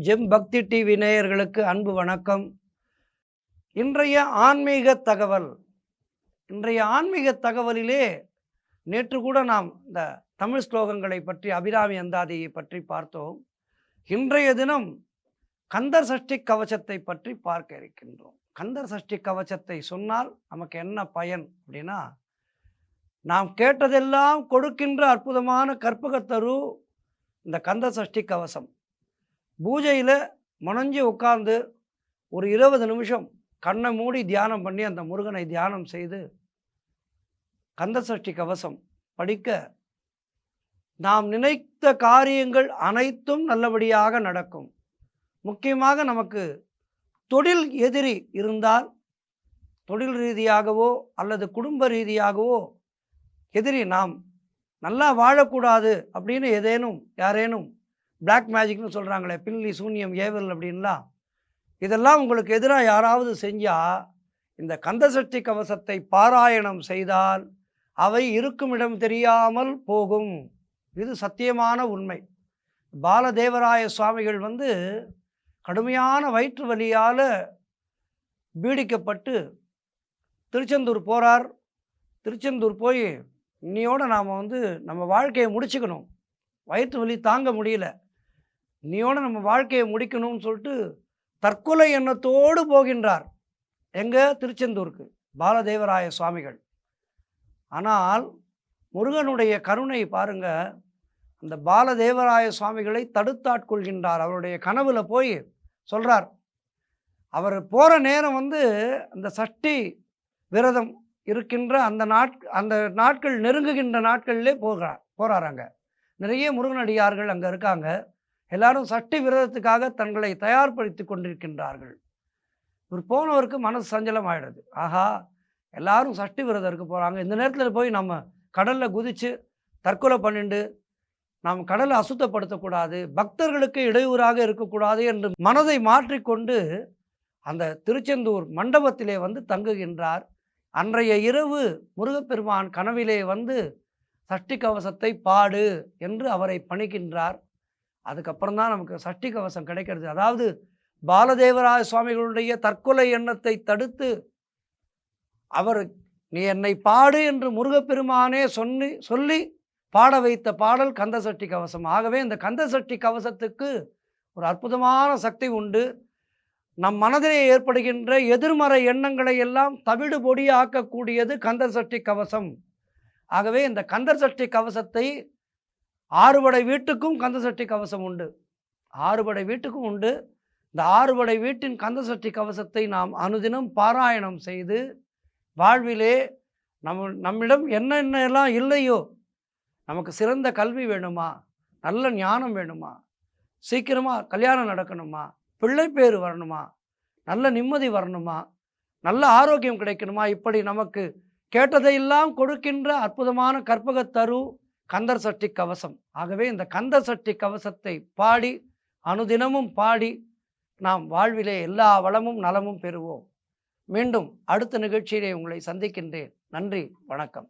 GeM பக்தி TV நேயர்களுக்கு அன்பு வணக்கம். இன்றைய ஆன்மீக தகவல். இன்றைய ஆன்மீக தகவலிலே நேற்று கூட நாம் இந்த தமிழ் ஸ்லோகங்களை பற்றி, அபிராமி அந்தாதியை பற்றி பார்த்தோம். இன்றைய தினம் கந்தர் சஷ்டி கவசத்தை பற்றி பார்க்க இருக்கின்றோம். கந்தர் சஷ்டி கவசத்தை சொன்னால் நமக்கு என்ன பயன் அப்படின்னா, நாம் கேட்டதெல்லாம் கொடுக்கின்ற அற்புதமான கற்பகத்தரு இந்த கந்த சஷ்டி கவசம். பூஜையில் முனைஞ்சி உட்கார்ந்து ஒரு 20 நிமிஷம் கண்ணை மூடி தியானம் பண்ணி அந்த முருகனை தியானம் செய்து கந்த சஷ்டி கவசம் படிக்க நாம் நினைத்த காரியங்கள் அனைத்தும் நல்லபடியாக நடக்கும். முக்கியமாக நமக்கு தொழில் எதிரி இருந்தால், தொழில் ரீதியாகவோ அல்லது குடும்ப ரீதியாகவோ எதிரி நாம் நல்லா வாழக்கூடாது அப்படின்னு யாரேனும் பிளாக் மேஜிக்னு சொல்கிறாங்களே, பில்லி சூன்யம் ஏவல் அப்படின்லாம், இதெல்லாம் உங்களுக்கு எதிராக யாராவது செஞ்சால் இந்த கந்தசஷ்டி கவசத்தை பாராயணம் செய்தால் அவை இருக்கும் இடம் தெரியாமல் போகும். இது சத்தியமான உண்மை. பாலதேவராய சுவாமிகள் கடுமையான வயிற்று வலியால் பீடிக்கப்பட்டு திருச்செந்தூர் போகிறார். திருச்செந்தூர் போய் இன்னையோடு நாம் நம்ம வாழ்க்கையை முடிச்சுக்கணும், வயிற்று வலி தாங்க முடியல, இன்னையோடு நம்ம வாழ்க்கையை முடிக்கணும்னு சொல்லிட்டு தற்கொலை எண்ணத்தோடு போகின்றார். எங்கே? திருச்செந்தூருக்கு, பாலதேவராய சுவாமிகள். ஆனால் முருகனுடைய கருணை பாருங்க, அந்த பாலதேவராய சுவாமிகளை தடுத்தாட்கொள்கின்றார். அவருடைய கனவுல போய் சொல்கிறார். அவர் போகிற நேரம் அந்த சஷ்டி விரதம் இருக்கின்ற அந்த நாட்கள் நெருங்குகின்ற நாட்களிலே போகிறாங்க. நிறைய முருகனடியார்கள் அங்கே இருக்காங்க. எல்லாரும் சஷ்டி விரதத்துக்காக தங்களை தயார்படுத்தி கொண்டிருக்கின்றார்கள். இவர் போனவருக்கு மனசு சஞ்சலம் ஆகிடுது. ஆஹா, எல்லாரும் சஷ்டி விரதத்துக்கு போகிறாங்க, இந்த நேரத்தில் போய் நம்ம கடலில் குதித்து தற்கொலை பண்ணிண்டு நாம் கடலை அசுத்தப்படுத்தக்கூடாது, பக்தர்களுக்கு இடையூறாக இருக்கக்கூடாது என்று மனதை மாற்றிக்கொண்டு அந்த திருச்செந்தூர் மண்டபத்திலே தங்குகின்றார். அன்றைய இரவு முருகப்பெருமான் கனவிலே சஷ்டி கவசத்தை பாடு என்று அவரை பணிக்கின்றார். அதுக்கப்புறம் தான் நமக்கு சஷ்டி கவசம் கிடைக்கிறது. அதாவது பாலதேவராய சுவாமிகளுடைய தற்கொலை எண்ணத்தை தடுத்து அவர் நீ என்னை பாடு என்று முருகப்பெருமானே சொல்லி பாட வைத்த பாடல் கந்த சஷ்டி கவசம். ஆகவே இந்த கந்த சஷ்டி கவசத்துக்கு ஒரு அற்புதமான சக்தி உண்டு. நம் மனதிலே ஏற்படுகின்ற எதிர்மறை எண்ணங்களை எல்லாம் தவிடு பொடி ஆக்கக்கூடியது கந்த சஷ்டி கவசம். ஆகவே இந்த கந்த சஷ்டி கவசத்தை 6 படை வீட்டுக்கும் கந்த சஷ்டி கவசம் உண்டு. 6 படை வீட்டுக்கும் உண்டு. இந்த 6 படை வீட்டின் கந்த சஷ்டி கவசத்தை நாம் அனுதினம் பாராயணம் செய்து வாழ்விலே நம்மிடம் என்னென்னலாம் இல்லையோ, நமக்கு சிறந்த கல்வி வேணுமா, நல்ல ஞானம் வேணுமா, சீக்கிரமாக கல்யாணம் நடக்கணுமா, பிள்ளை பேர் வரணுமா, நல்ல நிம்மதி வரணுமா, நல்ல ஆரோக்கியம் கிடைக்கணுமா, இப்படி நமக்கு கேட்டதையெல்லாம் கொடுக்கின்ற அற்புதமான கற்பகத்தரு கந்தர் சஷ்டி கவசம். ஆகவே இந்த கந்த சஷ்டி கவசத்தை பாடி அனுதினமும் பாடி நாம் வாழ்விலே எல்லா வளமும் நலமும் பெறுவோம். மீண்டும் அடுத்த நிகழ்ச்சியிலே உங்களை சந்திக்கின்றேன். நன்றி, வணக்கம்.